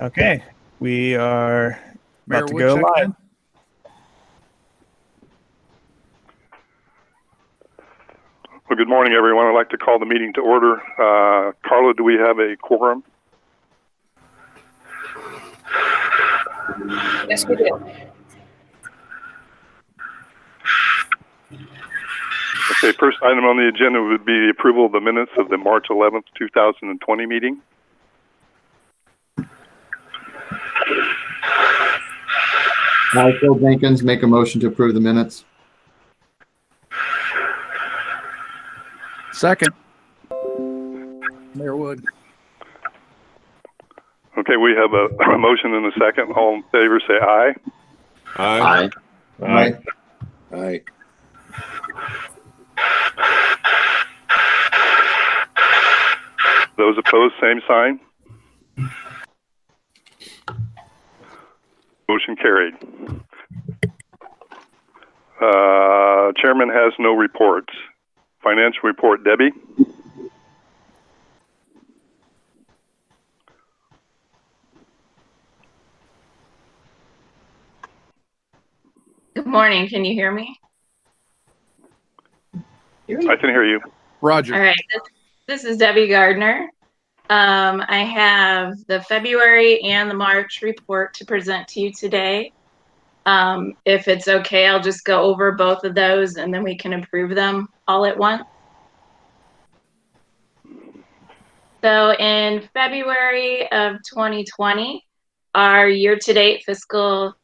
Okay, we are Mayor about to Wood, go check live. in. Well, good morning, everyone. I'd like to call the meeting to order. Carla, do we have a quorum? Yes, we do. Okay, first item on the agenda would be the approval of the minutes of the March 11th, 2020 meeting. I, Phil Jenkins, make a motion to approve the minutes. Second. Mayor Wood. Okay, we have a motion and a second. All in favor say aye. Aye. Aye. Aye. Those opposed, same sign. Motion carried. Chairman has no reports. Financial report, Debbie. Good morning. Can you hear me? I can hear you. Roger. All right. This is Debbie Gardner. I have the February and the March report to present to you today. If it's okay, I'll just go over both of those and then we can approve them all at once. So in February of 2020, our year-to-date fiscal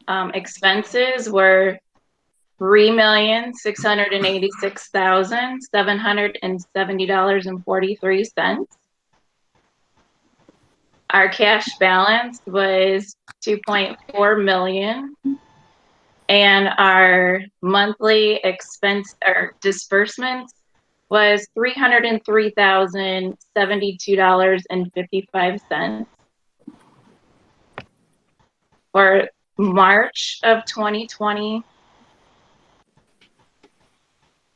expenses were $3,686,770.43. Our cash balance was $2.4 million, and our monthly expense or disbursements was $303,072.55. For March of 2020,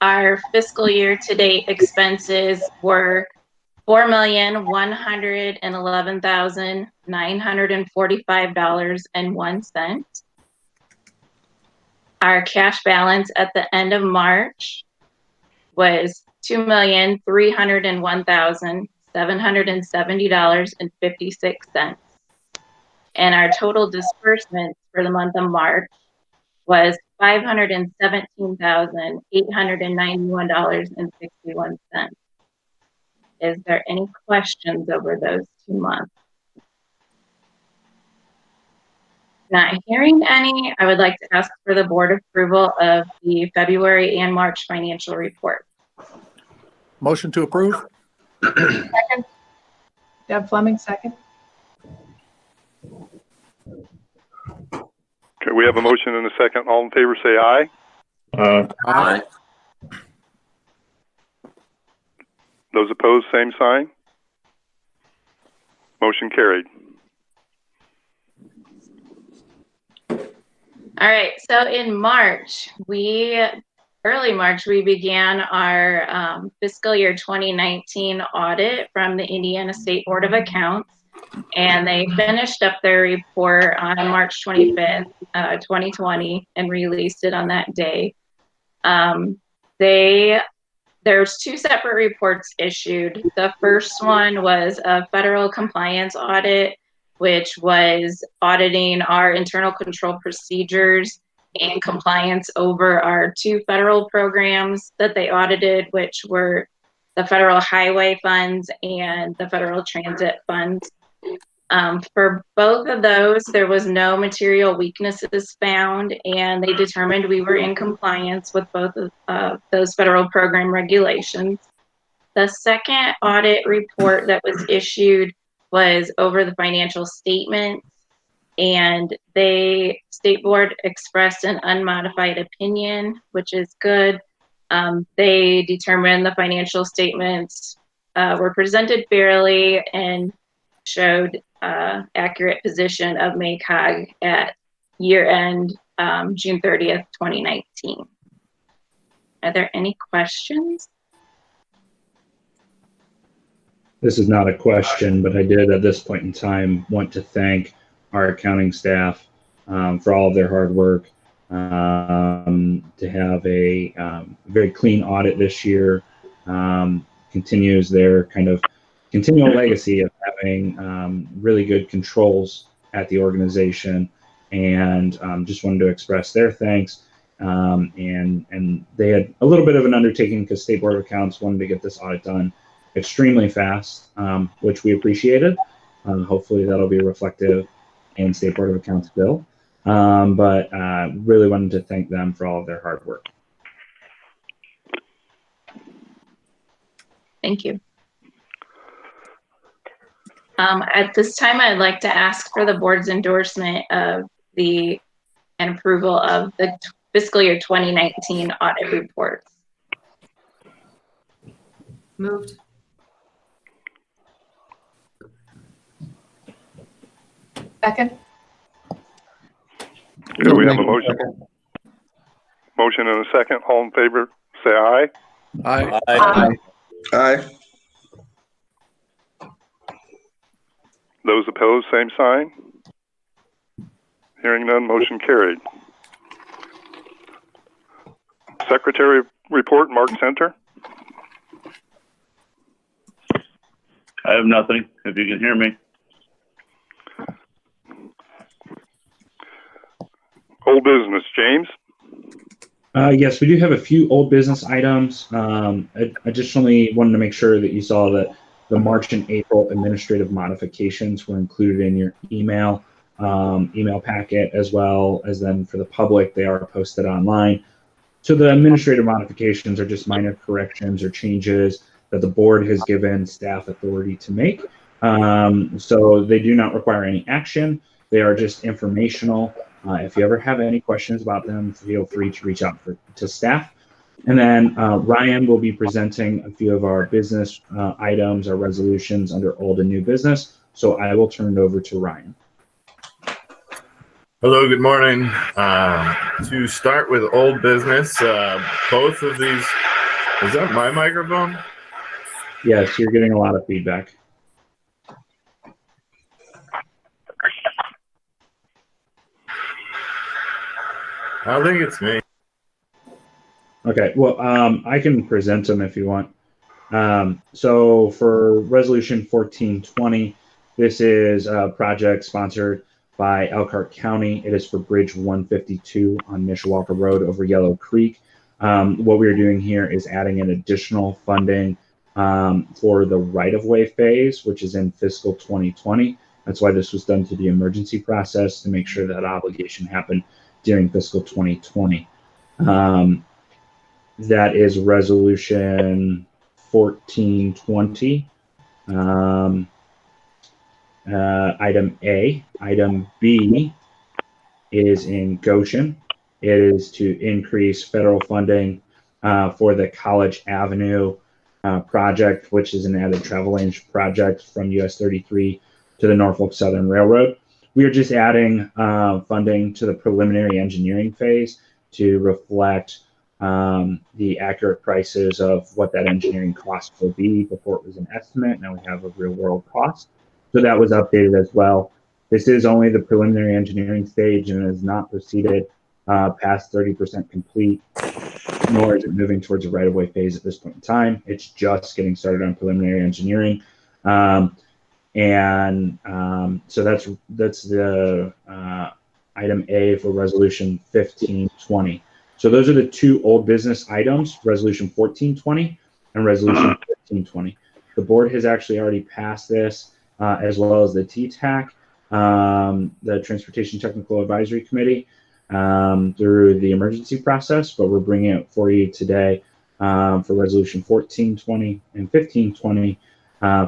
our fiscal year to date expenses were $4,111,945.01. Our cash balance at the end of March was $2,301,770.56. And our total disbursement for the month of March was $517,891.61. Is there any questions over those 2 months? Not hearing any, I would like to ask for the board approval of the February and March financial report. Motion to approve. Second. Deb Fleming, second. Okay, we have a motion and a second. All in favor say aye. Aye. Those opposed, same sign. Motion carried. All right, so in March, early March, we began our fiscal year 2019 audit from the Indiana State Board of Accounts, and they finished up their report on March 25th, 2020, and released it on that day. There's 2 separate reports issued. The first one was a federal compliance audit, which was auditing our internal control procedures and compliance over our 2 federal programs that they audited, which were the federal highway funds and the federal transit funds. For both of those, there was no material weaknesses found, and they determined we were in compliance with both of those federal program regulations. The second audit report that was issued was over the financial statements, and State Board expressed an unmodified opinion, which is good. They determined the financial statements were presented fairly and showed accurate position of MACOG at year end June 30th, 2019. Are there any questions? this is not a question, but I did at this point in time want to thank our accounting staff for all of their hard work to have a very clean audit this year. Continues their kind of continual legacy of having really good controls at the organization, and just wanted to express their thanks. And they had a little bit of an undertaking because State Board of Accounts wanted to get this audit done extremely fast, which we appreciated. Hopefully that'll be reflective in State Board of Accounts bill. But really wanted to thank them for all of their hard work. Thank you. At this time, I'd like to ask for the board's endorsement of and approval of the fiscal year 2019 audit reports. Moved. Second. Okay, we have a motion. Motion and a second. All in favor, say aye. Aye. Aye. Aye. Those opposed, same sign. Hearing none, motion carried. Secretary report, Mark Center. I have nothing, if you can hear me. Old business, James. Yes, we do have a few old business items. Additionally, wanted to make sure that you saw that the March and April administrative modifications were included in your email packet, as well as then for the public, they are posted online. So the administrative modifications are just minor corrections or changes that the board has given staff authority to make. So they do not require any action. They are just informational. If you ever have any questions about them, feel free to reach out to staff. And then Ryan will be presenting a few of our business items, our resolutions under old and new business. So I will turn it over to Ryan. Hello, good morning. To start with old business, both of these, is that my microphone? Yes, you're getting a lot of feedback. I don't think it's me. Okay, well, I can present them if you want. So for Resolution 1420, this is a project sponsored by Elkhart County. It is for Bridge 152 on Mishawaka Road over Yellow Creek. What we're doing here is adding an additional funding for the right-of-way phase, which is in fiscal 2020. That's why this was done through the emergency process to make sure that obligation happened during fiscal 2020. That is Resolution 1420. Item A. Item B is in Goshen. It is to increase federal funding for the College Avenue project, which is an added travel lane project from US 33 to the Norfolk Southern Railroad. We are just adding funding to the preliminary engineering phase to reflect the accurate prices of what that engineering cost will be. Before it was an estimate, now we have a real world cost. So that was updated as well. This is only the preliminary engineering stage and has not proceeded past 30% complete, nor is it moving towards a right-of-way phase at this point in time. It's just getting started on preliminary engineering. So that's the item A for Resolution 1520. So those are the two old business items, Resolution 1420 and Resolution 1520. The board has actually already passed this, as well as the TTAC, the Transportation Technical Advisory Committee, through the emergency process, but we're bringing it for you today for Resolution 1420 and 1520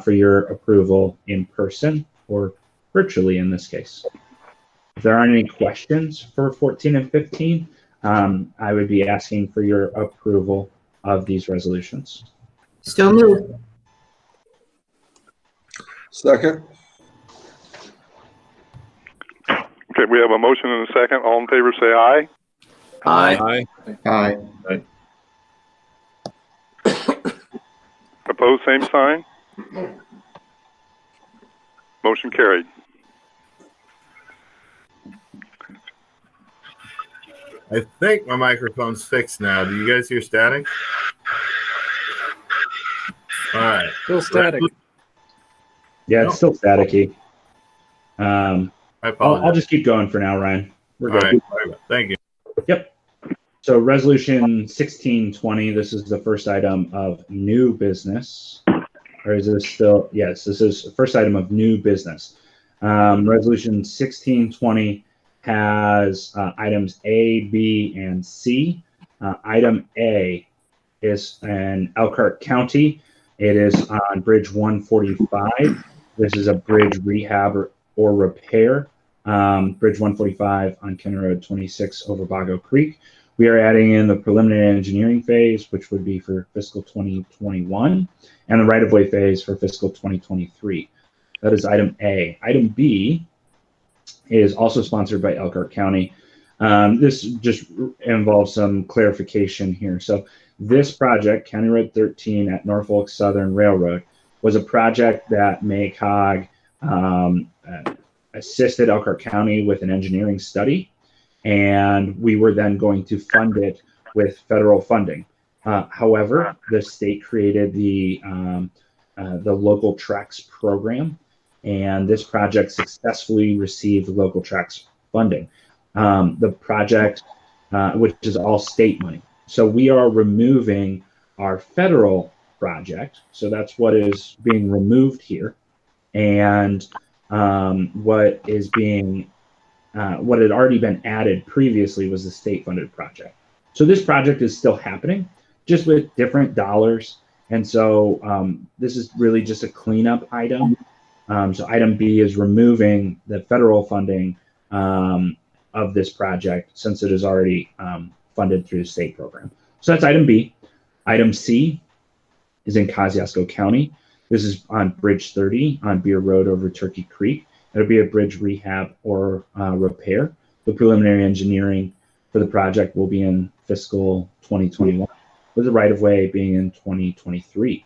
for your approval in person or virtually in this case. If there aren't any questions for 14 and 15, I would be asking for your approval of these resolutions. Still moved. Second. Okay, we have a motion and a second. All in favor, say aye. Aye. Aye. Opposed, same sign. Motion carried. I think my microphone's fixed now. Do you guys hear static? All right. Still static. Yeah, it's still staticky. I apologize. I'll just keep going for now, Ryan. We're All good. right. Thank you. Yep. So resolution 1620, this is the first item of new business. Or is this still? Yes, this is the first item of new business. Resolution 1620 has items A, B, and C. Item A is in Elkhart County. It is on Bridge 145. This is a bridge rehab or repair. Bridge 145 on County Road 26 over Bago Creek. We are adding in the preliminary engineering phase, which would be for fiscal 2021, and the right-of-way phase for fiscal 2023. That is item A. Item B is also sponsored by Elkhart County. This just involves some clarification here. So this project, County Road 13 at Norfolk Southern Railroad, was a project that MACOG assisted Elkhart County with an engineering study, and we were then going to fund it with federal funding. However, the state created the local tracks program, and this project successfully received local tracks funding. The project, which is all state money. So we are removing our federal project. So that's what is being removed here. And what had already been added previously was the state-funded project. So this project is still happening, just with different dollars. And so this is really just a cleanup item. So item B is removing the federal funding of this project, since it is already funded through the state program. So that's item B. Item C is in Kosciuszko County. This is on Bridge 30 on Beer Road over Turkey Creek. It'll be a bridge rehab or repair. The preliminary engineering for the project will be in fiscal 2021, with the right-of-way being in 2023.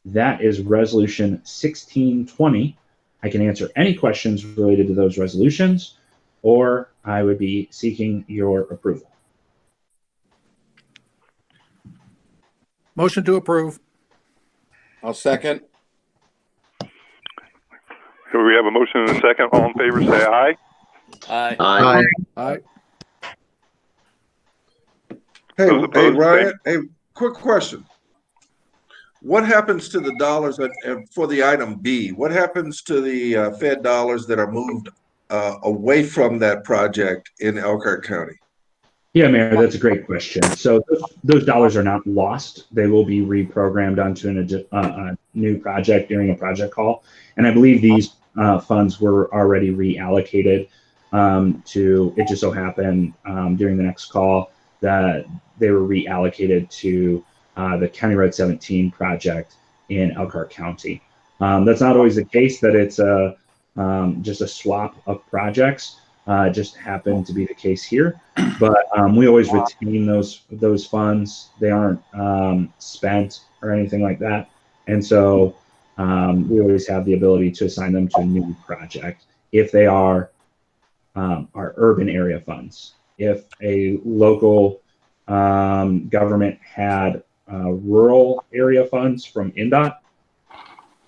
That is resolution 1620. I can answer any questions related to those resolutions, or I would be seeking your approval. Motion to approve. I'll second. So we have a motion and a second. All in favor, say aye. Aye. Aye. Aye. Hey, Those opposed, Ryan, hey, quick question. What happens to the dollars for the item B? What happens to the Fed dollars that are moved away from that project in Elkhart County? Yeah, Mayor, that's a great question. So those dollars are not lost. They will be reprogrammed onto a new project during a project call. And I believe these funds were already reallocated to, it just so happened during the next call that they were reallocated to the County Road 17 project in Elkhart County. That's not always the case, that it's just a swap of projects. Just happened to be the case here, but we always retain those funds. They aren't spent or anything like that, and so we always have the ability to assign them to a new project if they are our urban area funds. If a local government had rural area funds from INDOT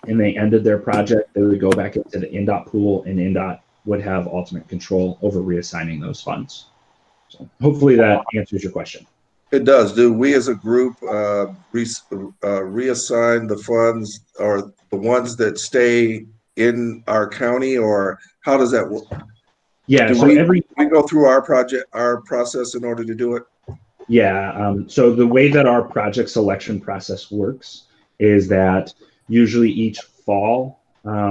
and they ended their project, they would go back into the INDOT pool, and INDOT would have ultimate control over reassigning those funds. So hopefully that answers your question. It does. Do we as a group reassign the funds, or the ones that stay in our county, or how does that work? Yeah, so we go through our process in order to do it? Yeah, so the way that our project selection process works is that usually each fall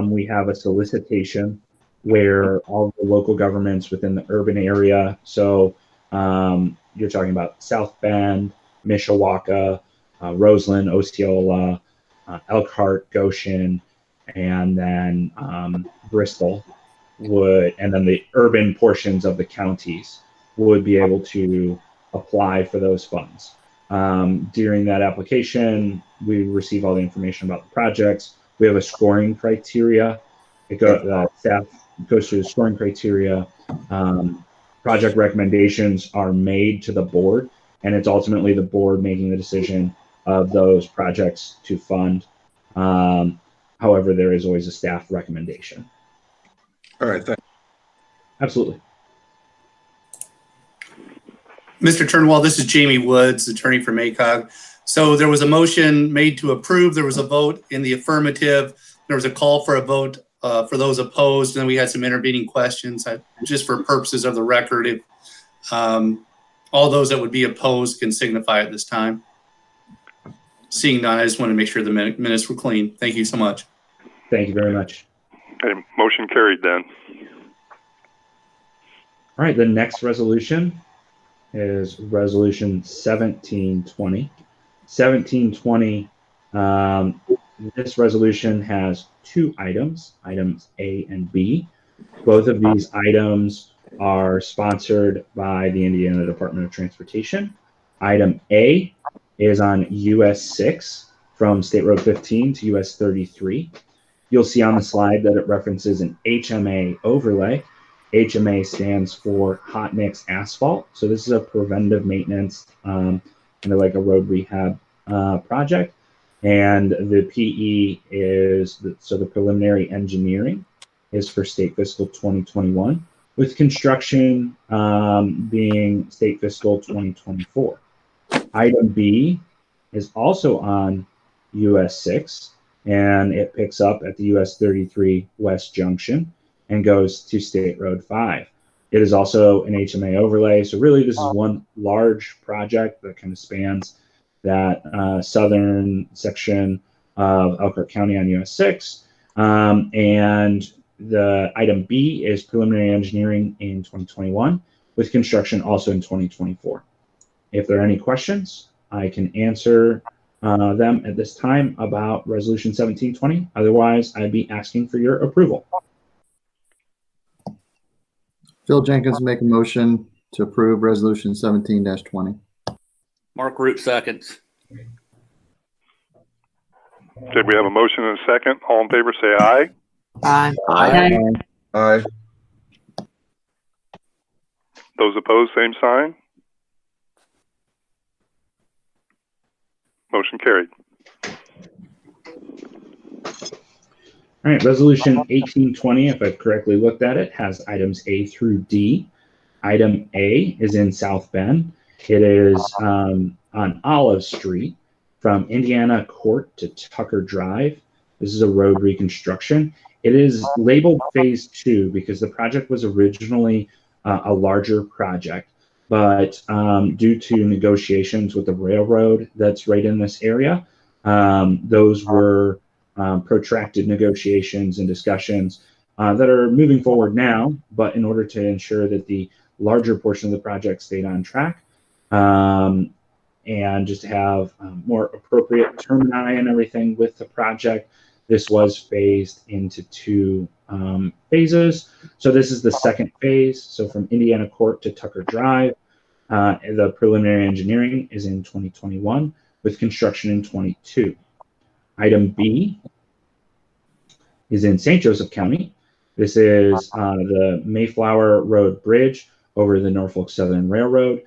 we have a solicitation where all the local governments within the urban area, so you're talking about South Bend, Mishawaka, Roseland, Osceola, Elkhart, Goshen, and then Bristol and then the urban portions of the counties would be able to apply for those funds. During that application, we receive all the information about the projects. We have a scoring criteria Staff goes through the scoring criteria. Project recommendations are made to the board, and it's ultimately the board making the decision of those projects to fund. However, there is always a staff recommendation. All right, thanks. Absolutely. Mr. Turnwell, this is Jamie Woods, attorney for MACOG. So there was a motion made to approve. There was a vote in the affirmative. There was a call for a vote for those opposed. And then we had some intervening questions. Just for purposes of the record, if all those that would be opposed can signify at this time. Seeing none, I just want to make sure the minutes were clean. Thank you so much. Thank you very much. Okay, motion carried then. All right, the next resolution is Resolution 1720. 1720, this resolution has two items, items A and B. Both of these items are sponsored by the Indiana Department of Transportation. Item A is on US 6 from State Road 15 to US 33. You'll see on the slide that it references an HMA overlay. HMA stands for hot mix asphalt. So this is a preventive maintenance, kind of like a road rehab project. And the PE is, so the preliminary engineering is for State Fiscal 2021, with construction being State Fiscal 2024. Item B is also on US 6, and it picks up at the US 33 West Junction and goes to State Road 5. It is also an HMA overlay. So really this is one large project that kind of spans that southern section of Elkhart County on US 6. And the item B is preliminary engineering in 2021 with construction also in 2024. If there are any questions, I can answer them at this time about Resolution 1720. Otherwise, I'd be asking for your approval. Phil Jenkins make a motion to approve Resolution 17-20. Mark Root seconds. Okay, we have a motion and a second. All in favor say aye. Aye. Aye. Aye. Those opposed, same sign. Motion carried. All right, Resolution 1820, if I've correctly looked at it, has items A through D. Item A is in South Bend. It is on Olive Street from Indiana Court to Tucker Drive. This is a road reconstruction. It is labeled Phase 2 because the project was originally a larger project, but due to negotiations with the railroad that's right in this area, those were protracted negotiations and discussions that are moving forward now, but in order to ensure that the larger portion of the project stayed on track, and just to have more appropriate termini and everything with the project, this was phased into two phases. So this is the second phase. So from Indiana Court to Tucker Drive, the preliminary engineering is in 2021 with construction in 22. Item B is in St. Joseph County. This is the Mayflower Road Bridge over the Norfolk Southern Railroad.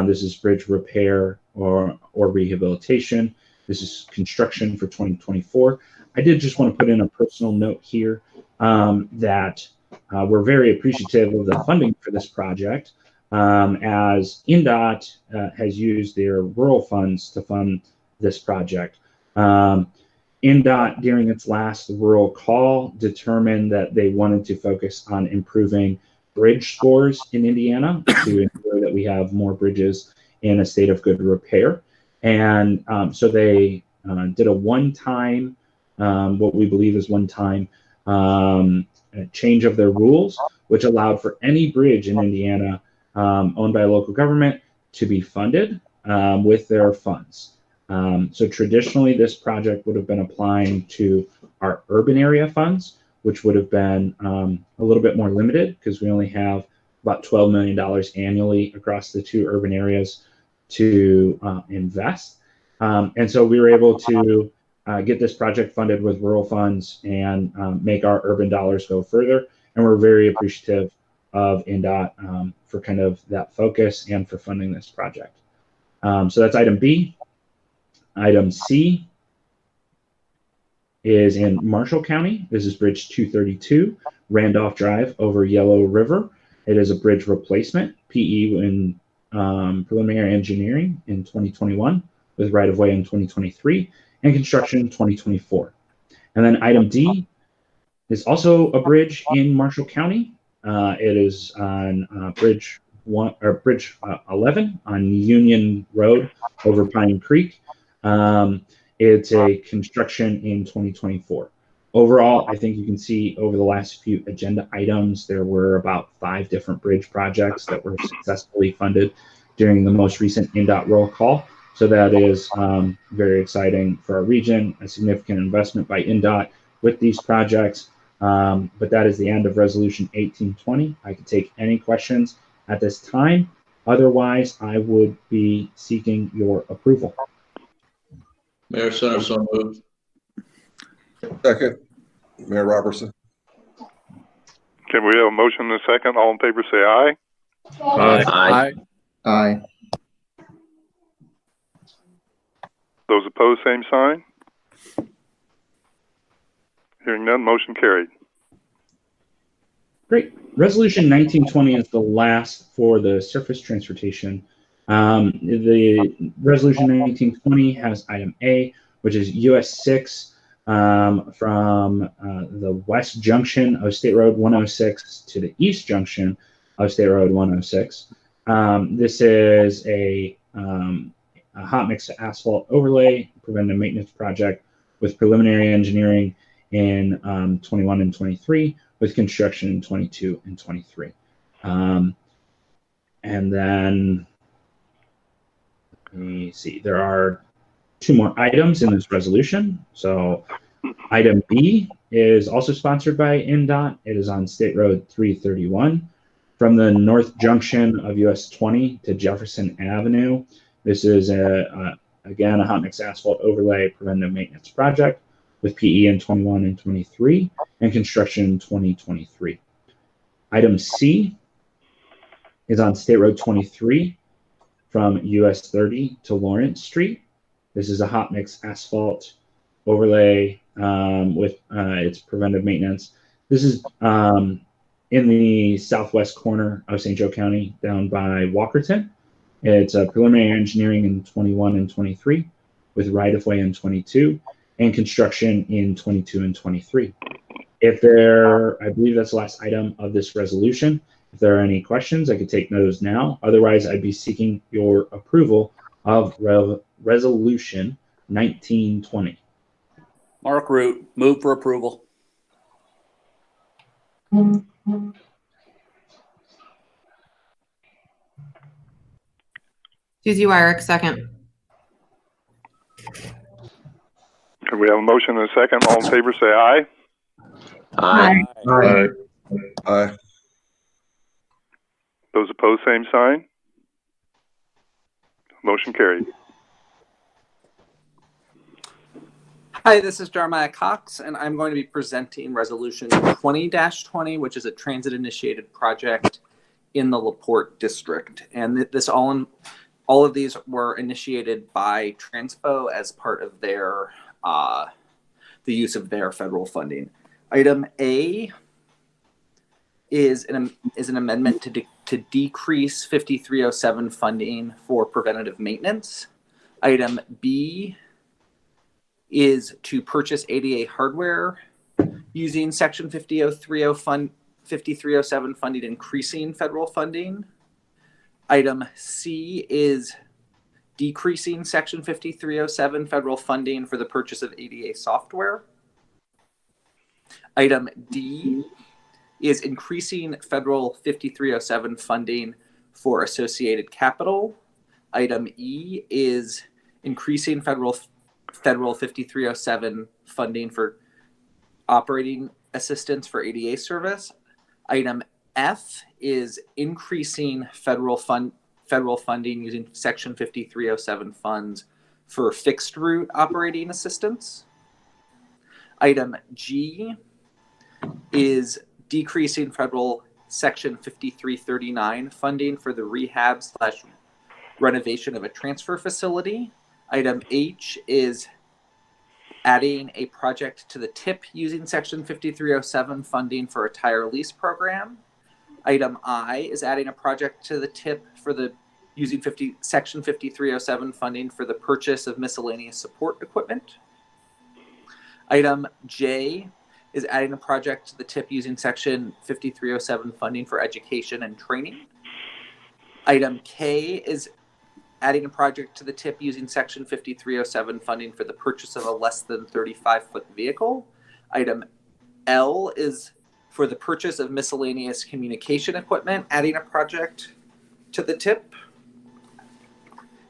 This is bridge repair or rehabilitation. This is construction for 2024. I did just want to put in a personal note here that we're very appreciative of the funding for this project, as INDOT has used their rural funds to fund this project. INDOT, during its last rural call, determined that they wanted to focus on improving bridge scores in Indiana to ensure that we have more bridges in a state of good repair. And so they did a one-time, what we believe is one-time change of their rules, which allowed for any bridge in Indiana owned by a local government to be funded with their funds. So traditionally, this project would have been applying to our urban area funds, which would have been a little bit more limited because we only have about $12 million annually across the two urban areas to invest. And so we were able to get this project funded with rural funds and make our urban dollars go further. And we're very appreciative of INDOT for kind of that focus and for funding this project. So that's item B. Item C is in Marshall County. This is Bridge 232, Randolph Drive over Yellow River. It is a bridge replacement, PE in preliminary engineering in 2021 with right-of-way in 2023 and construction in 2024. And then item D is also a bridge in Marshall County. It is on Bridge 11 on Union Road over Pine Creek. It's a construction in 2024. Overall, I think you can see over the last few agenda items, there were about 5 different bridge projects that were successfully funded during the most recent INDOT roll call. So that is very exciting for our region, a significant investment by INDOT with these projects. But that is the end of Resolution 1820. I can take any questions at this time. Otherwise, I would be seeking your approval. Mayor Center, so moved. Second, Mayor Robertson. Can we have a motion and a second? All in favor say aye. Aye. Aye. Those opposed, same sign. Hearing none, motion carried. Great. Resolution 1920 is the last for the surface transportation. The Resolution 1920 has item A, which is US 6 from the west junction of State Road 106 to the east junction of State Road 106. This is a hot mix asphalt overlay preventive maintenance project with preliminary engineering in 21 and 23, with construction in 22 and 23. And then, let me see, there are 2 more items in this resolution. So item B is also sponsored by INDOT. It is on State Road 331 from the north junction of US 20 to Jefferson Avenue. This is again a hot mix asphalt overlay preventive maintenance project with PE in 21 and 23 and construction in 2023. Item C is on State Road 23 from US 30 to Lawrence Street. This is a hot mix asphalt overlay with its preventive maintenance. This is in the southwest corner of St. Joe County down by Walkerton. It's a preliminary engineering in 21 and 23 with right-of-way in 22 and construction in 22 and 23. If there, I believe that's the last item of this resolution. If there are any questions, I could take those now. Otherwise, I'd be seeking your approval of Resolution 1920. Mark Root, move for approval. Susie Wyrick, second. Can we have a motion and a second? All in favor say aye. Aye. Aye. Aye. Those opposed, same sign. Motion carried. Hi, this is Jeremiah Cox, and I'm going to be presenting Resolution 20-20, which is a transit-initiated project in the LaPorte district. And this all of these were initiated by Transpo as part of their the use of their federal funding. Item A is an amendment to decrease 5307 funding for preventative maintenance. Item B is to purchase ADA hardware using Section 5307 funding, increasing federal funding. Item C is decreasing Section 5307 federal funding for the purchase of ADA software. Item D is increasing federal 5307 funding for associated capital. Item E is increasing federal 5307 funding for operating assistance for ADA service. Item F is increasing federal funding using Section 5307 funds for fixed route operating assistance. Item G is decreasing federal Section 5339 funding for the rehab/renovation of a transfer facility. Item H is adding a project to the TIP using Section 5307 funding for a tire lease program. Item I is adding a project to the TIP for the using Section 5307 funding for the purchase of miscellaneous support equipment. Item J is adding a project to the TIP using Section 5307 funding for education and training. Item K is adding a project to the TIP using Section 5307 funding for the purchase of a less than 35-foot vehicle. Item L is for the purchase of miscellaneous communication equipment, adding a project to the TIP.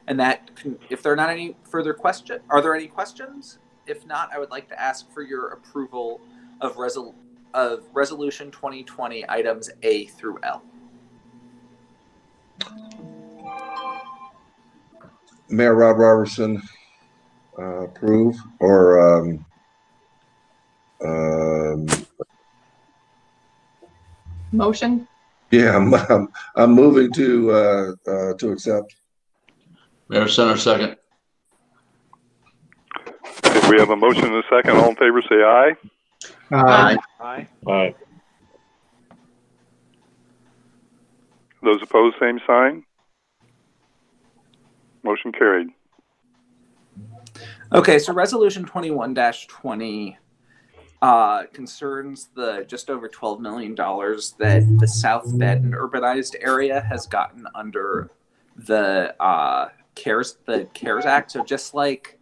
And that, if there are not any further questions, are there any questions? If not, I would like to ask for your approval of Resolution 2020 items A through L. Mayor Rob Robertson, approve, or Motion? yeah, I'm moving to accept. Mayor Center, second. If we have a motion and a second, all in favor say aye. Aye. Aye. Aye. Those opposed, same sign. Motion carried. Okay, so Resolution 21-20 concerns the just over $12 million that the South Bend urbanized area has gotten under the CARES Act. So just like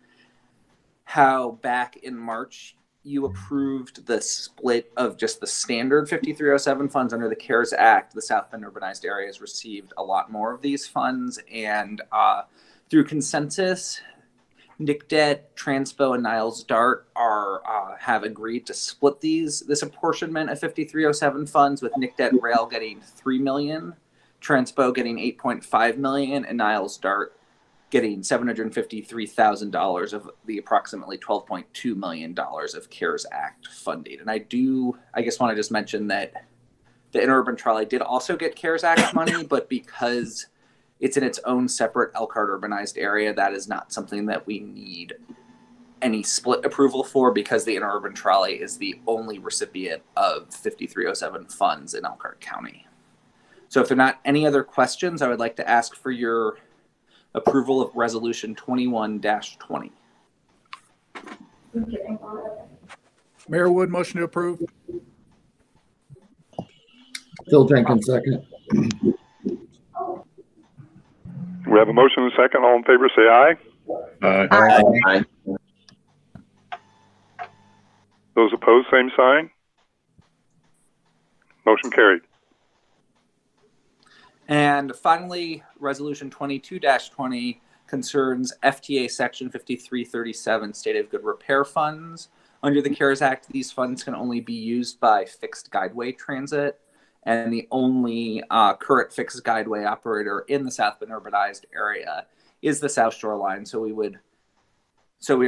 how back in March you approved the split of just the standard 5307 funds under the CARES Act, the South Bend urbanized area has received a lot more of these funds, and through consensus, NICDET, Transpo, and Niles Dart have agreed to split this apportionment of 5307 funds, with NICDET Rail getting $3 million, Transpo getting $8.5 million, and Niles Dart getting $753,000 of the approximately $12.2 million of CARES Act funding. And I guess want to just mention that the Interurban Trolley did also get CARES Act money, but because it's in its own separate Elkhart urbanized area, that is not something that we need any split approval for, because the Interurban Trolley is the only recipient of 5307 funds in Elkhart County. So if there are not any other questions, I would like to ask for your approval of Resolution 21-20. Mayor Wood, motion to approve. Phil Jenkins, second. We have a motion and a second. All in favor say aye. Aye. Aye. Those opposed, same sign. Motion carried. And finally, Resolution 22-20 concerns FTA Section 5337 State of Good Repair funds. Under the CARES Act, these funds can only be used by fixed guideway transit, and the only current fixed guideway operator in the South Bend urbanized area is the South Shore Line. So we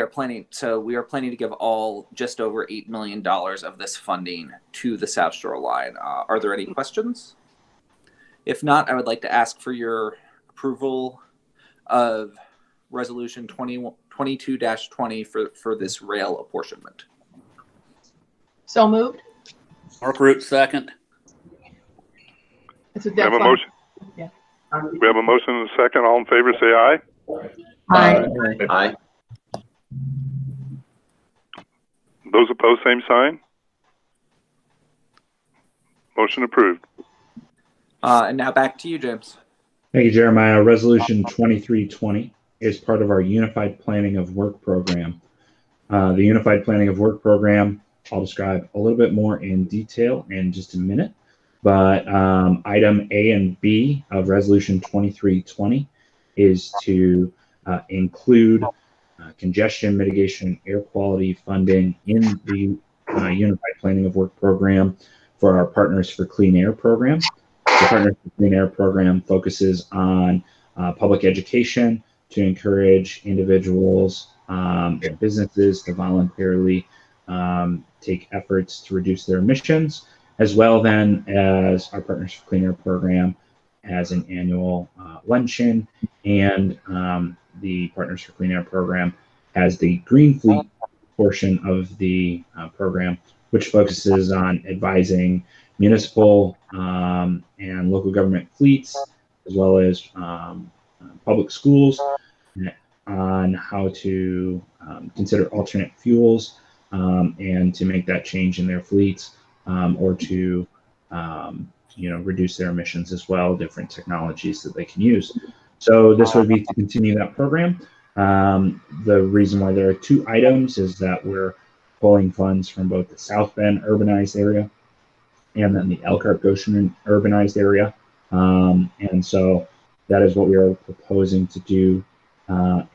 are planning to give all just over $8 million of this funding to the South Shore Line. Are there any questions? If not, I would like to ask for your approval of Resolution 22-20 for this rail apportionment. So moved. Mark Root, second. It's a We have a motion. Yeah. We have a motion and a second. All in favor say aye. Aye. Aye. Those opposed, same sign. Motion approved. And now back to you, James. Thank you, Jeremiah. Resolution 2320 is part of our Unified Planning of Work program. The Unified Planning of Work program, I'll describe a little bit more in detail in just a minute. But item A and B of Resolution 2320 is to include congestion mitigation air quality funding in the Unified Planning of Work program for our Partners for Clean Air program. The Partners for Clean Air program focuses on public education to encourage individuals and businesses to voluntarily take efforts to reduce their emissions, as well then as our Partners for Clean Air program has an annual luncheon, and the Partners for Clean Air program has the Green Fleet portion of the program, which focuses on advising municipal and local government fleets, as well as public schools, on how to consider alternate fuels and to make that change in their fleets, or to reduce their emissions as well, different technologies that they can use. So this would be to continue that program. The reason why there are two items is that we're pulling funds from both the South Bend urbanized area and then the Elkhart Goshen urbanized area. And so that is what we are proposing to do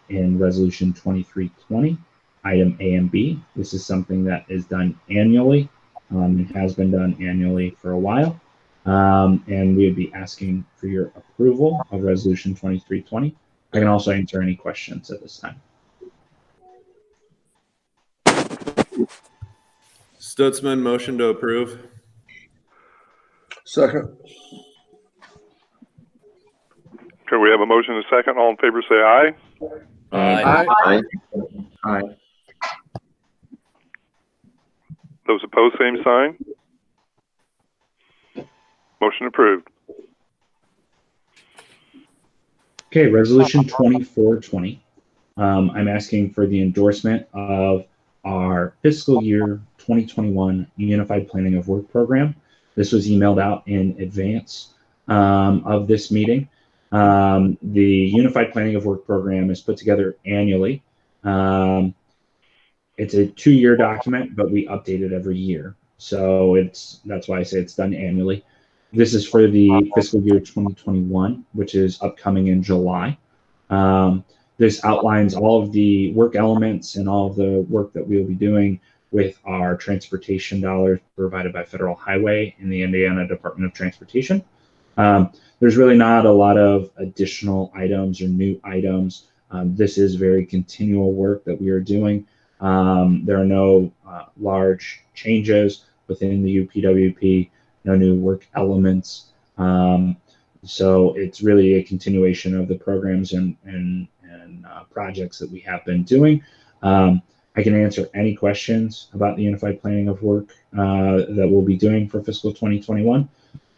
in Resolution 2320, item A and B. This is something that is done annually. It has been done annually for a while. And we would be asking for your approval of Resolution 2320. I can also answer any questions at this time. Stutzman, motion to approve. Second. Okay, we have a motion and a second. All in favor say aye. Aye. Aye. Aye. Those opposed, same sign. Motion approved. Okay, Resolution 2420. I'm asking for the endorsement of our fiscal year 2021 Unified Planning of Work program. This was emailed out in advance of this meeting. The Unified Planning of Work program is put together annually. It's a 2-year document, but we update it every year. So that's why I say it's done annually. This is for the fiscal year 2021, which is upcoming in July. This outlines all of the work elements and all of the work that we'll be doing with our transportation dollars provided by Federal Highway and the Indiana Department of Transportation. There's really not a lot of additional items or new items. This is very continual work that we are doing. There are no large changes within the UPWP, no new work elements. So it's really a continuation of the programs and projects that we have been doing. I can answer any questions about the Unified Planning of Work that we'll be doing for fiscal 2021.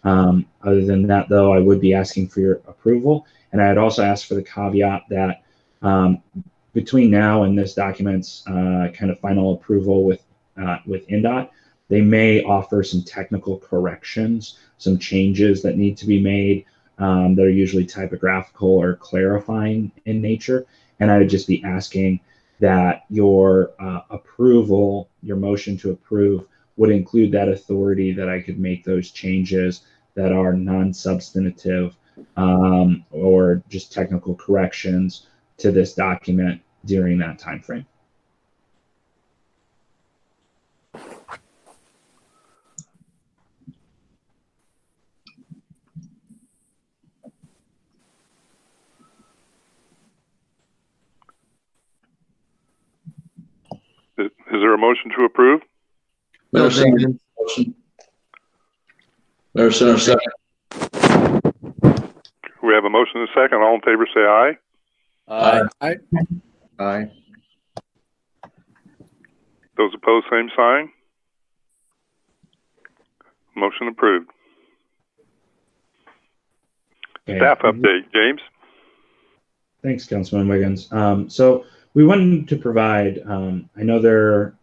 Other than that, though, I would be asking for your approval. And I'd also ask for the caveat that between now and this document's kind of final approval with INDOT, they may offer some technical corrections, some changes that need to be made that are usually typographical or clarifying in nature. And I would just be asking that your approval, your motion to approve, would include that authority that I could make those changes that are non-substantive or just technical corrections to this document during that time frame. Is there a motion to approve? Mayor Center. Mayor Center, second. We have a motion and a second. All in favor say aye. Aye. Aye. Those opposed, same sign. Motion approved. Okay. Staff update, James. Thanks, Councilman Wiggins. So we wanted to provide, I know there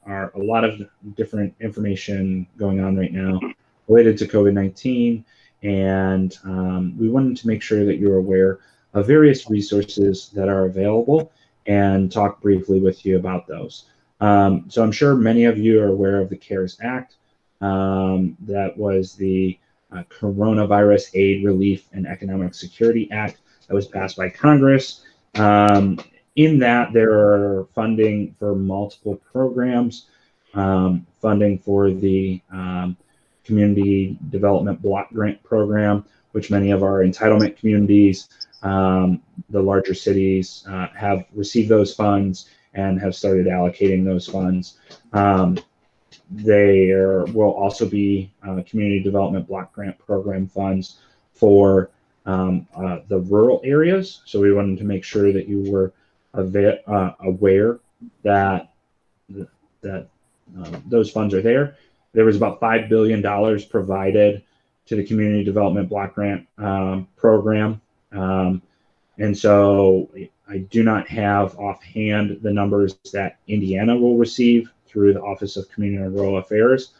are a lot of different information going on right now related to COVID-19, and we wanted to make sure that you're aware of various resources that are available and talk briefly with you about those. So I'm sure many of you are aware of the CARES Act. That was the Coronavirus Aid, Relief, and Economic Security Act that was passed by Congress. In that, there are funding for multiple programs, funding for the Community Development Block Grant Program, which many of our entitlement communities, the larger cities, have received those funds and have started allocating those funds. There will also be community development block grant program funds for the rural areas. So we wanted to make sure that you were aware that those funds are there. There was about $5 billion provided to the community development block grant program. And so I do not have offhand the numbers that Indiana will receive through the Office of Community and Rural Affairs.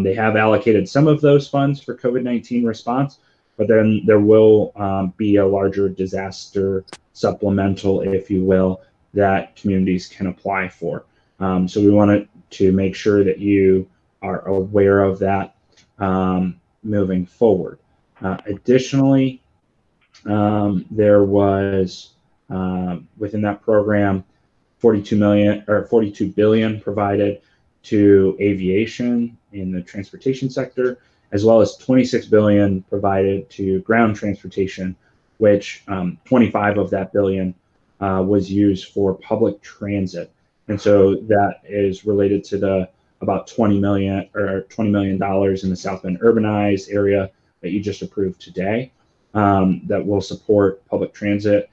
They have allocated some of those funds for COVID-19 response, but then there will be a larger disaster supplemental, if you will, that communities can apply for. So we wanted to make sure that you are aware of that moving forward. Additionally, there was within that program 42 billion provided to aviation in the transportation sector, as well as 26 billion provided to ground transportation, which 25 of that billion was used for public transit. And so that is related to the about $20 million in the South Bend urbanized area that you just approved today, that will support public transit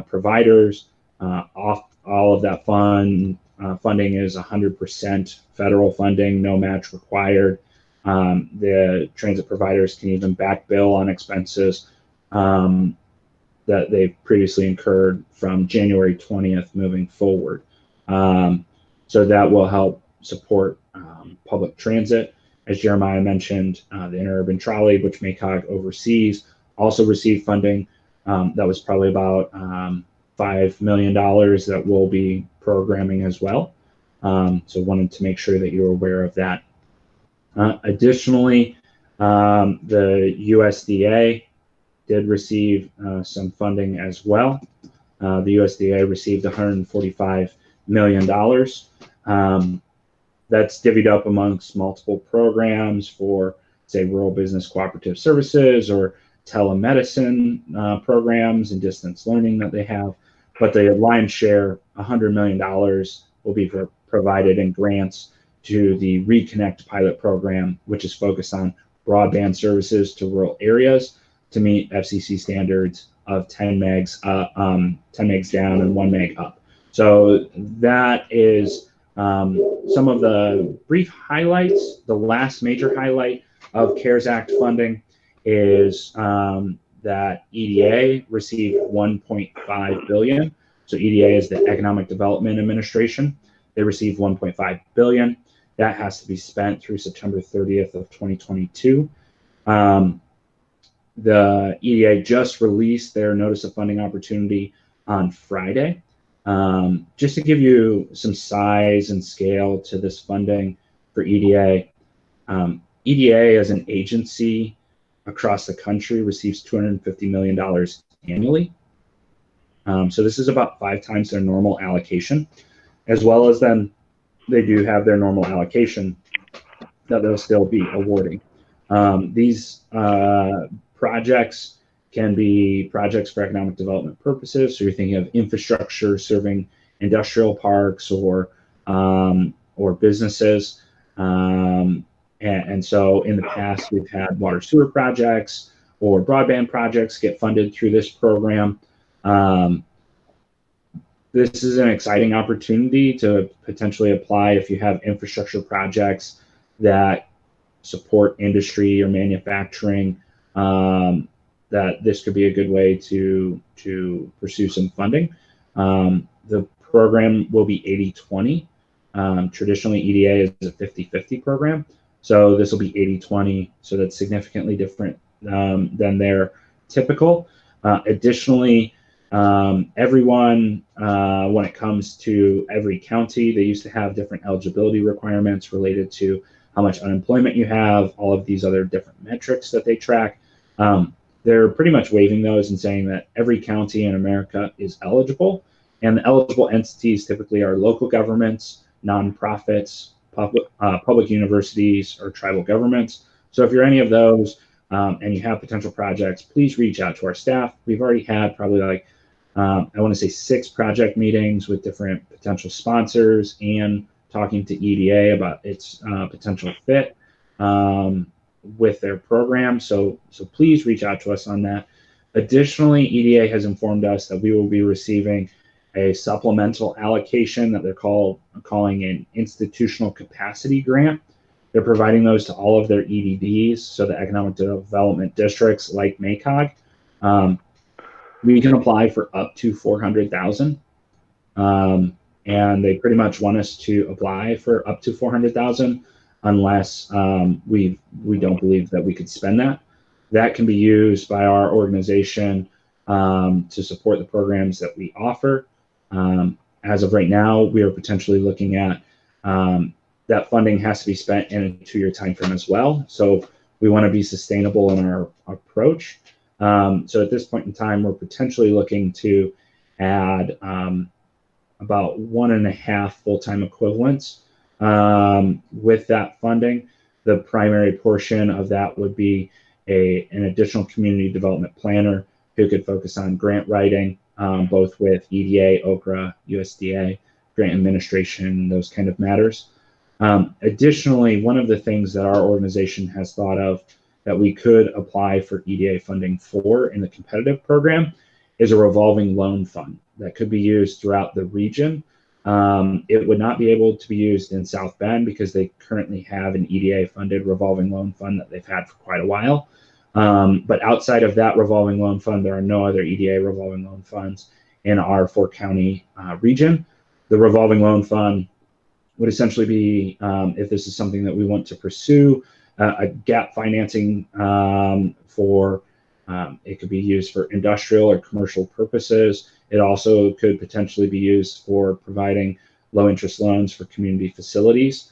providers. All of that funding is 100% federal funding, no match required. The transit providers can even back bill on expenses that they've previously incurred from January 20th moving forward. So that will help support public transit. As Jeremiah mentioned, the interurban trolley, which MACOG oversees, also received funding. That was probably about $5 million that we'll be programming as well. So wanted to make sure that you're aware of that. Additionally, the USDA did receive some funding as well. The USDA received $145 million. That's divvied up amongst multiple programs for, say, rural business cooperative services or telemedicine programs and distance learning that they have. But the lion's share, $100 million, will be provided in grants to the Reconnect pilot program, which is focused on broadband services to rural areas to meet FCC standards of 10 megs down and 1 meg up. So that is some of the brief highlights. The last major highlight of CARES Act funding is that EDA received $1.5 billion. So EDA is the Economic Development Administration. They received $1.5 billion. That has to be spent through September 30th of 2022. The EDA just released their notice of funding opportunity on Friday. Just to give you some size and scale to this funding for EDA, EDA as an agency across the country receives $250 million annually. So this is about 5 times their normal allocation, as well as then they do have their normal allocation that they'll still be awarding. These projects can be projects for economic development purposes. So you're thinking of infrastructure serving industrial parks or businesses. And so in the past, we've had water sewer projects or broadband projects get funded through this program. This is an exciting opportunity to potentially apply if you have infrastructure projects that support industry or manufacturing, that this could be a good way to pursue some funding. The program will be 80-20. Traditionally, EDA is a 50-50 program. So this will be 80-20. So that's significantly different than their typical. Additionally, everyone, when it comes to every county, they used to have different eligibility requirements related to how much unemployment you have, all of these other different metrics that they track. They're pretty much waiving those and saying that every county in America is eligible. And the eligible entities typically are local governments, nonprofits, public universities, or tribal governments. So if you're any of those and you have potential projects, please reach out to our staff. We've already had probably like I want to say 6 project meetings with different potential sponsors and talking to EDA about its potential fit with their program. So please reach out to us on that. Additionally, EDA has informed us that we will be receiving a supplemental allocation that they're calling an institutional capacity grant. They're providing those to all of their EDDs, so the economic development districts like MACOG. We can apply for up to $400,000, and they pretty much want us to apply for up to $400,000 unless we don't believe that we could spend that. That can be used by our organization to support the programs that we offer. As of right now, we are potentially looking at that funding has to be spent in a 2-year time frame as well. So we want to be sustainable in our approach. So at this point in time, we're potentially looking to add about 1.5 full-time equivalents with that funding. The primary portion of that would be an additional community development planner who could focus on grant writing, both with EDA, OCRA, USDA, grant administration, those kind of matters. Additionally, one of the things that our organization has thought of that we could apply for EDA funding for in the competitive program is a revolving loan fund that could be used throughout the region. It would not be able to be used in South Bend because they currently have an EDA funded revolving loan fund that they've had for quite a while. But outside of that revolving loan fund, there are no other EDA revolving loan funds in our 4-county region. The revolving loan fund would essentially be, if this is something that we want to pursue, a gap financing for, it could be used for industrial or commercial purposes. It also could potentially be used for providing low interest loans for community facilities.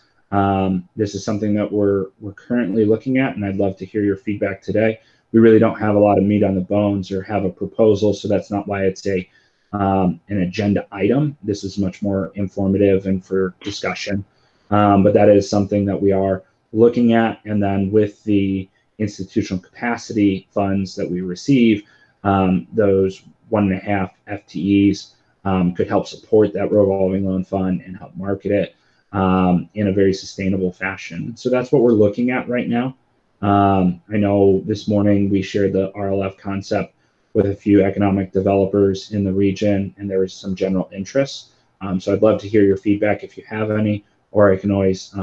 This is something that we're currently looking at, and I'd love to hear your feedback today. We really don't have a lot of meat on the bones or have a proposal, so that's not why it's an agenda item. This is much more informative and for discussion, but that is something that we are looking at. And then with the institutional capacity funds that we receive, those 1.5 FTEs could help support that revolving loan fund and help market it in a very sustainable fashion. So that's what we're looking at right now. I know this morning we shared the RLF concept with a few economic developers in the region, and there was some general interest. So I'd love to hear your feedback if you have any, or I can always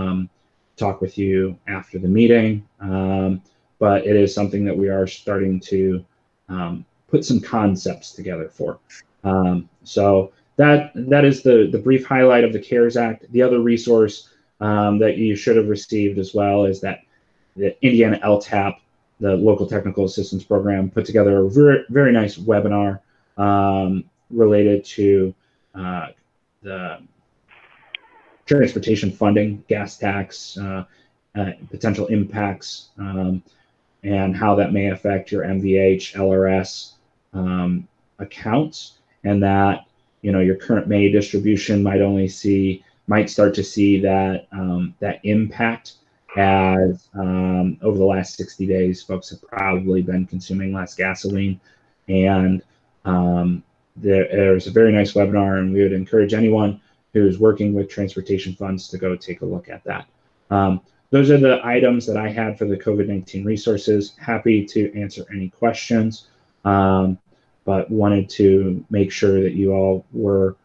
talk with you after the meeting. But it is something that we are starting to put some concepts together for. So that is the brief highlight of the CARES Act. The other resource that you should have received as well is that the Indiana LTAP, the Local Technical Assistance Program, put together a very, very nice webinar related to the transportation funding, gas tax, potential impacts, and how that may affect your MVH, LRS accounts, and that your current May distribution might start to see that that impact as over the last 60 days, folks have probably been consuming less gasoline. And there's a very nice webinar, and we would encourage anyone who's working with transportation funds to go take a look at that. Those are the items that I had for the COVID-19 resources. Happy to answer any questions, but wanted to make sure that you all were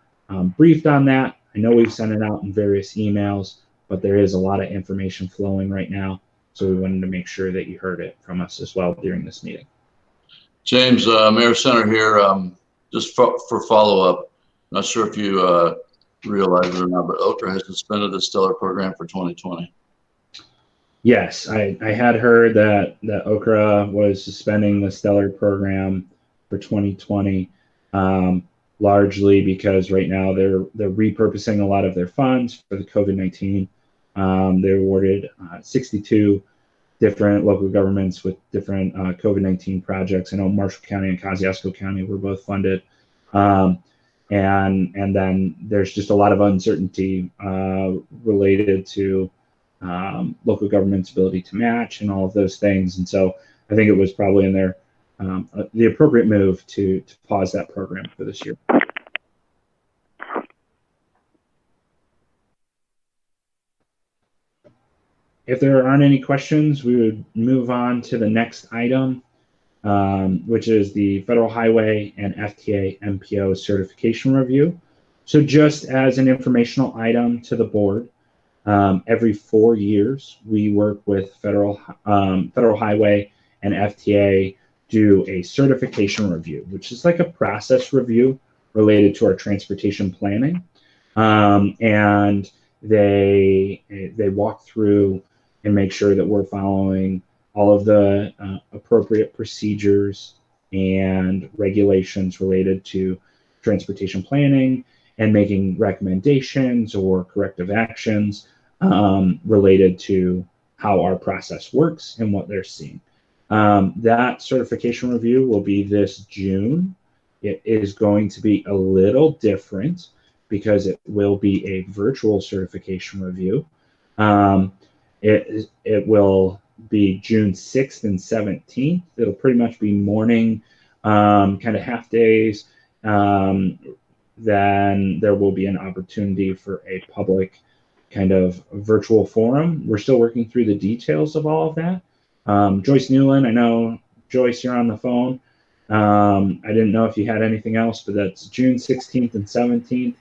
briefed on that. I know we've sent it out in various emails, but there is a lot of information flowing right now. So we wanted to make sure that you heard it from us as well during this meeting. James, Mayor Center here, just for follow-up. Not sure if you realize it or not, but OCRA has suspended the Stellar program for 2020. Yes, I had heard that OCRA was suspending the Stellar program for 2020, largely because right now they're repurposing a lot of their funds for the COVID-19. They awarded 62 different local governments with different COVID-19 projects. I know Marshall County and Kosciuszko County were both funded. And then there's just a lot of uncertainty related to local government's ability to match and all of those things. And so I think it was probably in their the appropriate move to pause that program for this year. If there aren't any questions, we would move on to the next item, which is the Federal Highway and FTA MPO certification review. So just as an informational item to the board, every 4 years, we work with Federal Highway and FTA do a certification review, which is like a process review related to our transportation planning. And they walk through and make sure that we're following all of the appropriate procedures and regulations related to transportation planning and making recommendations or corrective actions related to how our process works and what they're seeing. That certification review will be this June. It is going to be a little different because it will be a virtual certification review. It will be June 6th and 17th. It'll pretty much be morning, kind of half days. Then there will be an opportunity for a public kind of virtual forum. We're still working through the details of all of that. Joyce Newland, I know, Joyce, you're on the phone. I didn't know if you had anything else, but that's June 16th and 17th.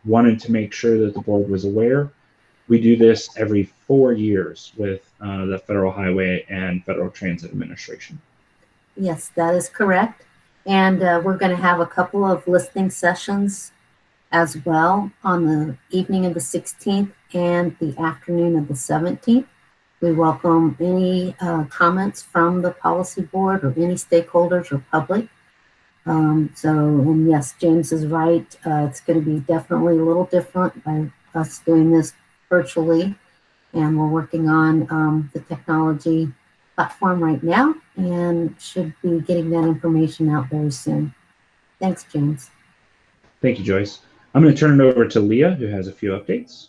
Wanted to make sure that the board was aware. We do this every 4 years with the Federal Highway and Federal Transit Administration. Yes, that is correct. And we're going to have a couple of listening sessions as well on the evening of the 16th and the afternoon of the 17th. We welcome any comments from the policy board or any stakeholders or public. And yes, James is right. It's going to be definitely a little different by us doing this virtually. And we're working on the technology platform right now and should be getting that information out very soon. Thanks, James. Thank you, Joyce. I'm going to turn it over to Leah, who has a few updates.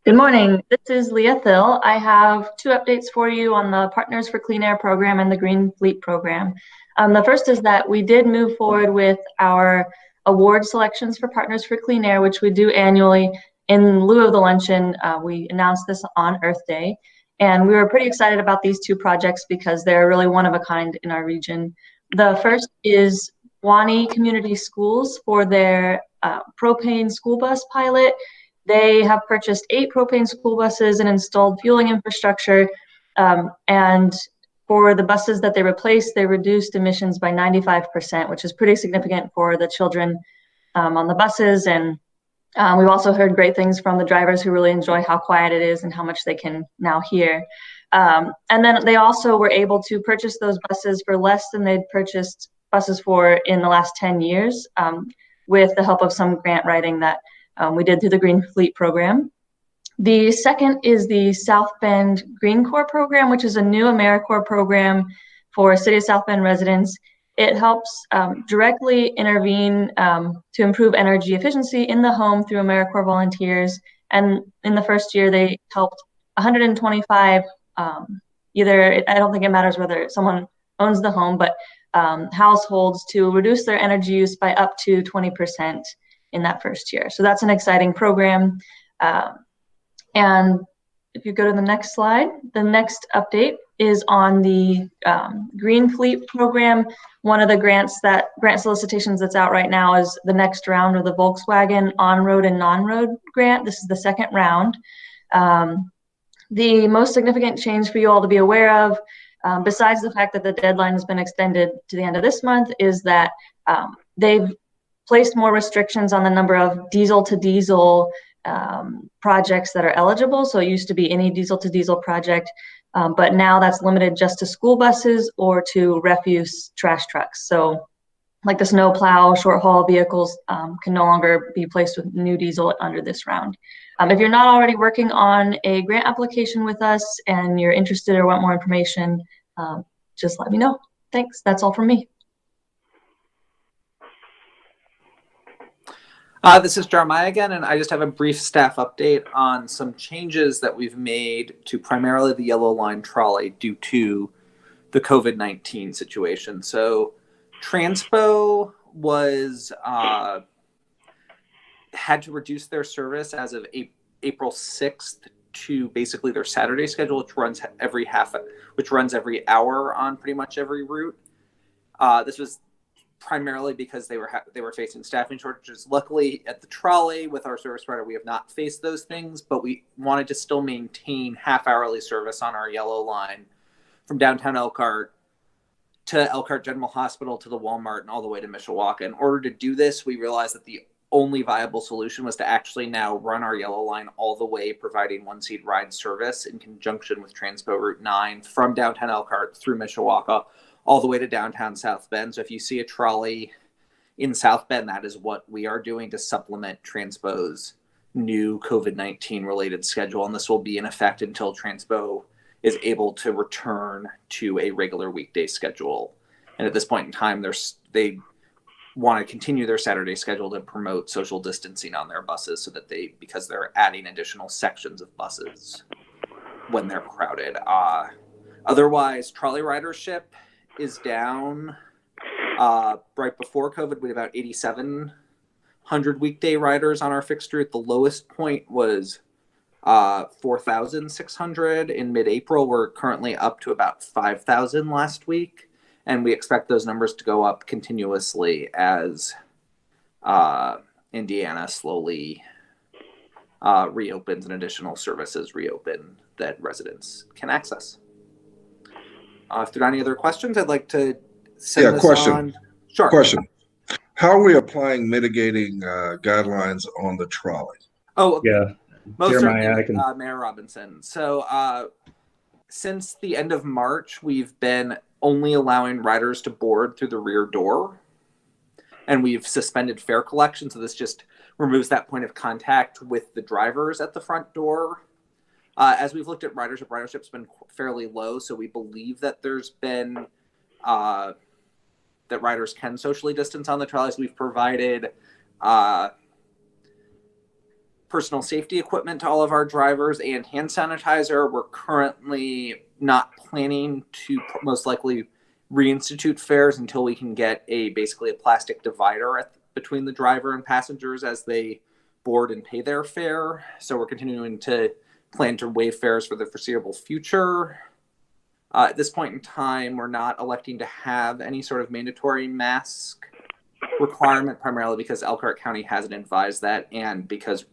Good morning. This is Leah Thill. I have 2 updates for you on the Partners for Clean Air program and the Green Fleet program. The first is that we did move forward with our award selections for Partners for Clean Air, which we do annually. In lieu of the luncheon, we announced this on Earth Day. And we were pretty excited about these 2 projects because they're really one of a kind in our region. The first is Hwanhee Community Schools for their propane school bus pilot. They have purchased 8 propane school buses and installed fueling infrastructure. And for the buses that they replaced, they reduced emissions by 95%, which is pretty significant for the children on the buses. And we've also heard great things from the drivers who really enjoy how quiet it is and how much they can now hear. And then they also were able to purchase those buses for less than they'd purchased buses for in the last 10 years with the help of some grant writing that we did through the Green Fleet program. The second is the South Bend Green Corps program, which is a new AmeriCorps program for City of South Bend residents. It helps directly intervene to improve energy efficiency in the home through AmeriCorps volunteers. And in the first year, they helped 125, I don't think it matters whether someone owns the home, but households to reduce their energy use by up to 20% in that first year. So that's an exciting program. And if you go to the next slide, the next update is on the Green Fleet program. One of the grant solicitations that's out right now is the next round of the Volkswagen on-road and non-road grant. This is the second round. The most significant change for you all to be aware of, besides the fact that the deadline has been extended to the end of this month, is that they've placed more restrictions on the number of diesel-to-diesel projects that are eligible. So it used to be any diesel-to-diesel project, but now that's limited just to school buses or to refuse trash trucks. So like the snow plow, short haul vehicles can no longer be placed with new diesel under this round. If you're not already working on a grant application with us and you're interested or want more information, just let me know. Thanks, that's all from me. This is Jeremiah again, and I just have a brief staff update on some changes that we've made to primarily the Yellow Line trolley due to the COVID-19 situation. So Transpo was had to reduce their service as of April 6th to basically their Saturday schedule, which runs every hour on pretty much every route. This was primarily because they were facing staffing shortages. Luckily, at the Trolley with our service provider, we have not faced those things, but we wanted to still maintain half-hourly service on our yellow line from downtown Elkhart to Elkhart General Hospital to the Walmart and all the way to Mishawaka. In order to do this, we realized that the only viable solution was to actually now run our yellow line all the way, providing one-seat ride service in conjunction with Transpo Route 9 from downtown Elkhart through Mishawaka all the way to downtown South Bend. So if you see a trolley in South Bend, that is what we are doing to supplement Transpo's new COVID-19 related schedule. And this will be in effect until Transpo is able to return to a regular weekday schedule. And at this point in time, they want to continue their Saturday schedule to promote social distancing on their buses so that because they're adding additional sections of buses when they're crowded. Otherwise, trolley ridership is down. Right before COVID, we had about 8,700 weekday riders on our fixed route. The lowest point was 4,600 in mid-April. We're currently up to about 5,000 last week. And we expect those numbers to go up continuously as Indiana slowly reopens and additional services reopen that residents can access. If there are any other questions, I'd like to send this on. Sure. Question. How are we applying mitigating guidelines on the trolley? Oh, yeah. Most certainly, Mayor Robinson. So since the end of March, we've been only allowing riders to board through the rear door, and we've suspended fare collection. So this just removes that point of contact with the drivers at the front door. As we've looked at ridership's been fairly low. So we believe that there's been, that riders can socially distance on the trolleys. We've provided personal safety equipment to all of our drivers and hand sanitizer. We're currently not planning to most likely reinstitute fares until we can get basically a plastic divider between the driver and passengers as they board and pay their fare. So we're continuing to plan to waive fares for the foreseeable future. At this point in time, we're not electing to have any sort of mandatory mask requirement, primarily because Elkhart County hasn't advised that and because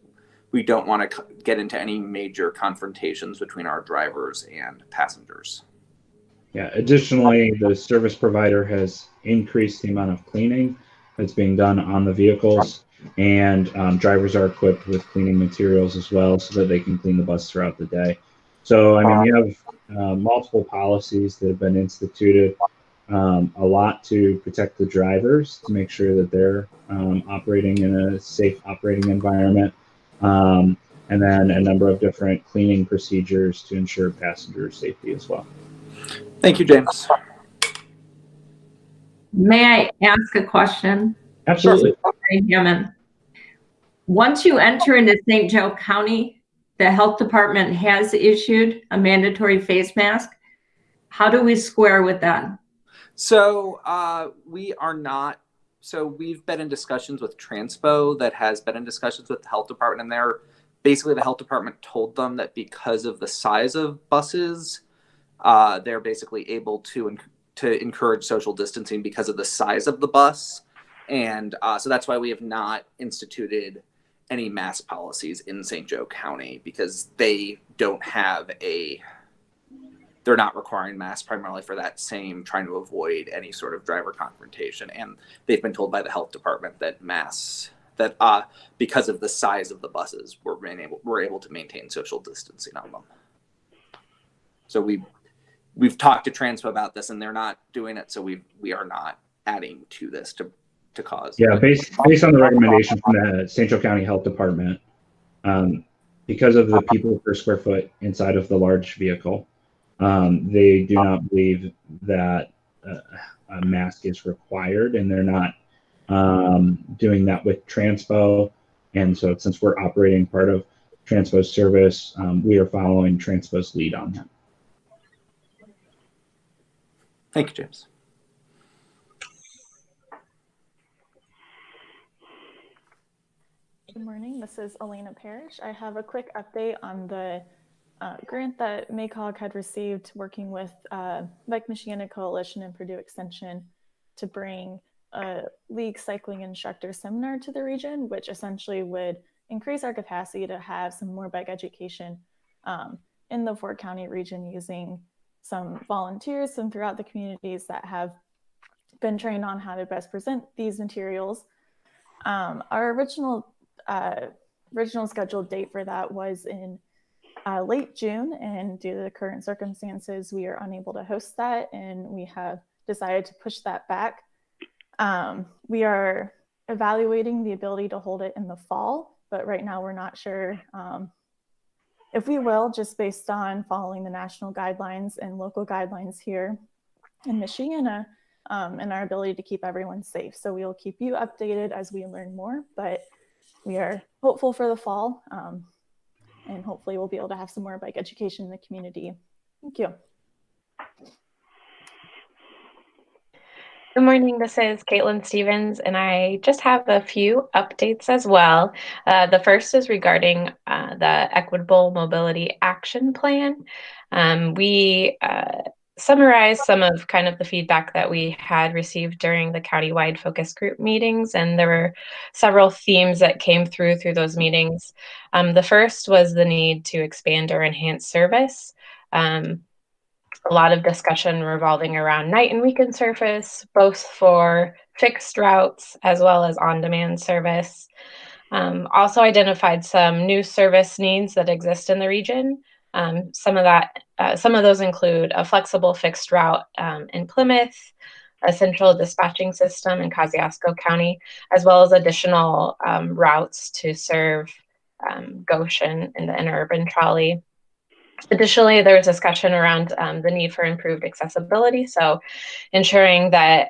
we don't want to get into any major confrontations between our drivers and passengers. Yeah, additionally, the service provider has increased the amount of cleaning that's being done on the vehicles, and drivers are equipped with cleaning materials as well so that they can clean the bus throughout the day. So, I mean, you have multiple policies that have been instituted, a lot to protect the drivers, to make sure that they're operating in a safe operating environment. And then a number of different cleaning procedures to ensure passenger safety as well. Thank you, James. May I ask a question? Absolutely. Once you enter into St. Joe County, the health department has issued a mandatory face mask. How do we square with that? So we are not. So we've been in discussions with Transpo that has been in discussions with the health department, and basically the health department told them that because of the size of buses, they're basically able to encourage social distancing because of the size of the bus. And so that's why we have not instituted any mask policies in St. Joe County, because they don't have they're not requiring masks primarily for that same, trying to avoid any sort of driver confrontation. And they've been told by the health department that masks, that because of the size of the buses, we're able to maintain social distancing on them. So we've talked to Transpo about this, and they're not doing it. So we are not adding to this to cause. Yeah, based on the recommendation from the St. Joe County Health Department, because of the people per square foot inside of the large vehicle, they do not believe that a mask is required, and they're not doing that with Transpo. And so since we're operating part of Transpo's service, we are following Transpo's lead on that. Thank you, James. Good morning. This is Elena Parrish. I have a quick update on the grant that MACOG had received working with Bike Michigan Coalition and Purdue Extension to bring a league cycling instructor seminar to the region, which essentially would increase our capacity to have some more bike education in the Fort County region using some volunteers from throughout the communities that have been trained on how to best present these materials. Our original scheduled date for that was in late June, and due to the current circumstances, we are unable to host that, and we have decided to push that back. We are evaluating the ability to hold it in the fall, but right now we're not sure if we will, just based on following the national guidelines and local guidelines here in Michigan and our ability to keep everyone safe. So we will keep you updated as we learn more, but we are hopeful for the fall, and hopefully we'll be able to have some more bike education in the community. Thank you. Good morning, this is Caitlin Stevens, and I just have a few updates as well. The first is regarding the Equitable Mobility Action Plan. We summarized some of kind of the feedback that we had received during the countywide focus group meetings, and there were several themes that came through those meetings. The first was the need to expand or enhance service. A lot of discussion revolving around night and weekend service, both for fixed routes as well as on-demand service. Also identified some new service needs that exist in the region. Some of those include a flexible fixed route in Plymouth, a central dispatching system in Kosciuszko County, as well as additional routes to serve Goshen in the interurban trolley. Additionally, there was discussion around the need for improved accessibility, so ensuring that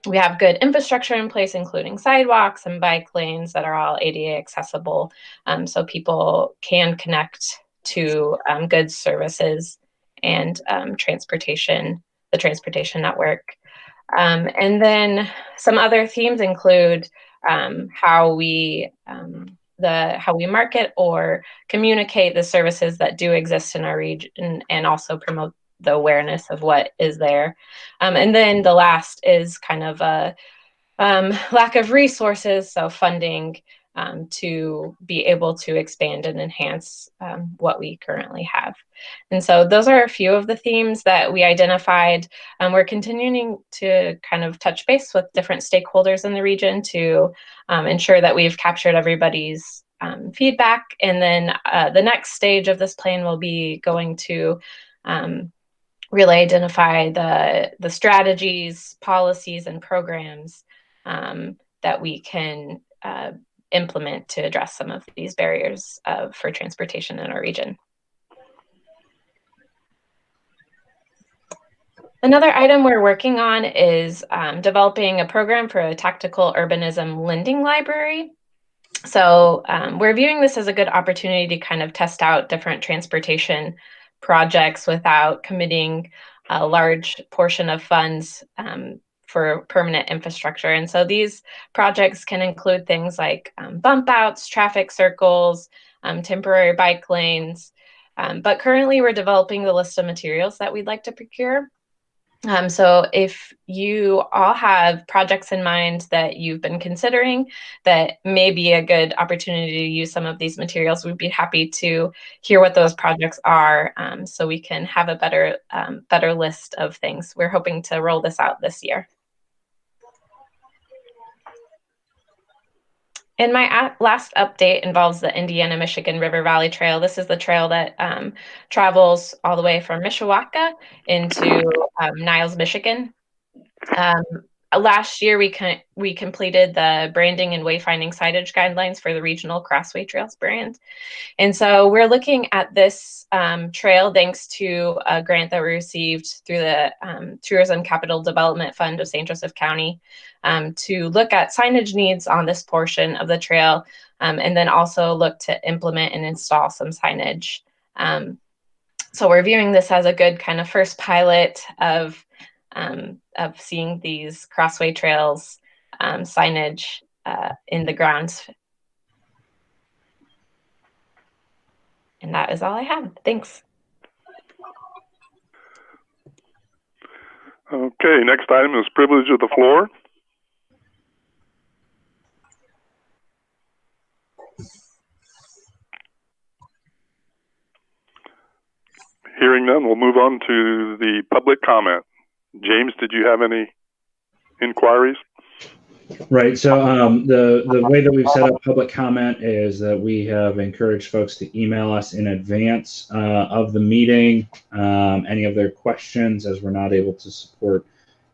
we have good infrastructure in place, including sidewalks and bike lanes that are all ADA accessible, so people can connect to goods, services, and the transportation network. And then some other themes include how we market or communicate the services that do exist in our region, and also promote the awareness of what is there. And then the last is kind of a lack of resources, so funding to be able to expand and enhance what we currently have. And so those are a few of the themes that we identified. We're continuing to kind of touch base with different stakeholders in the region to ensure that we've captured everybody's feedback. And then the next stage of this plan will be going to really identify the strategies, policies, and programs that we can implement to address some of these barriers for transportation in our region. Another item we're working on is developing a program for a tactical urbanism lending library. So we're viewing this as a good opportunity to kind of test out different transportation projects without committing a large portion of funds for permanent infrastructure. And so these projects can include things like bump outs, traffic circles, temporary bike lanes. But currently we're developing the list of materials that we'd like to procure. So if you all have projects in mind that you've been considering that may be a good opportunity to use some of these materials, we'd be happy to hear what those projects are, so we can have a better list of things. We're hoping to roll this out this year. And my last update involves the Indiana-Michigan River Valley Trail. This is the trail that travels all the way from Mishawaka into Niles, Michigan. Last year, we completed the branding and wayfinding signage guidelines for the regional Crossway Trails brand. And so we're looking at this trail thanks to a grant that we received through the Tourism Capital Development Fund of St. Joseph County to look at signage needs on this portion of the trail, and then also look to implement and install some signage. So we're viewing this as a good kind of first pilot of seeing these crossway trails signage in the grounds. And that is all I have. Thanks. Okay, next item is privilege of the floor. Hearing none, we'll move on to the public comment. James, did you have any inquiries? Right. So the way that we've set up public comment is that we have encouraged folks to email us in advance of the meeting any of their questions, as we're not able to support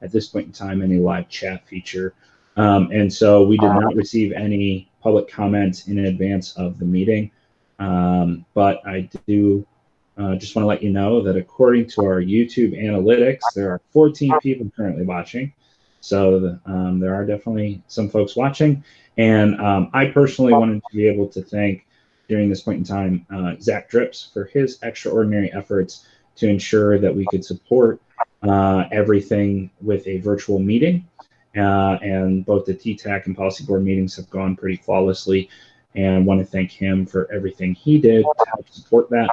at this point in time any live chat feature. And so we did not receive any public comments in advance of the meeting. But I do just want to let you know that according to our YouTube analytics, there are 14 people currently watching. So there are definitely some folks watching. And I personally wanted to be able to thank, during this point in time, Zach Drips for his extraordinary efforts to ensure that we could support everything with a virtual meeting. And both the TTAC and Policy Board meetings have gone pretty flawlessly. And I want to thank him for everything he did to help support that.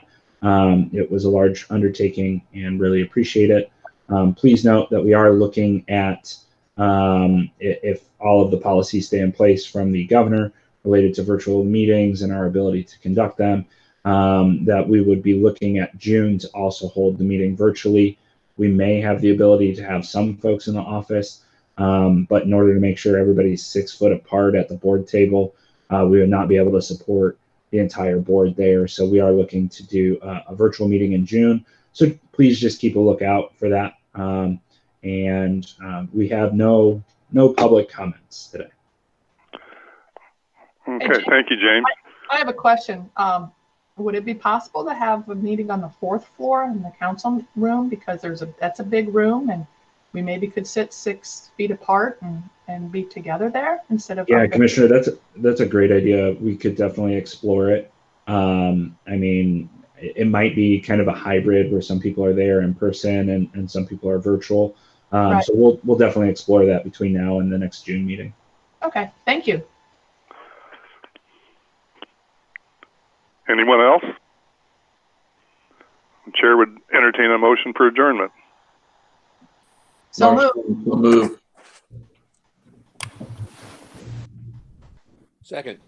It was a large undertaking and really appreciate it. Please note that we are looking at if all of the policies stay in place from the governor related to virtual meetings and our ability to conduct them, that we would be looking at June to also hold the meeting virtually. We may have the ability to have some folks in the office, but in order to make sure everybody's 6 foot apart at the board table, we would not be able to support the entire board there. So we are looking to do a virtual meeting in June. So please just keep a lookout for that. And we have no public comments today. Okay, thank you, James. I have a question. Would it be possible to have a meeting on the 4th floor in the council room? Because that's a big room, and we maybe could sit 6 feet apart and be together there instead of. Yeah, Commissioner, that's a great idea. We could definitely explore it. I mean, it might be kind of a hybrid where some people are there in person and some people are virtual. Right. So we'll definitely explore that between now and the next June meeting. Okay, thank you. Anyone else? The chair would entertain a motion for adjournment. So Move. Second.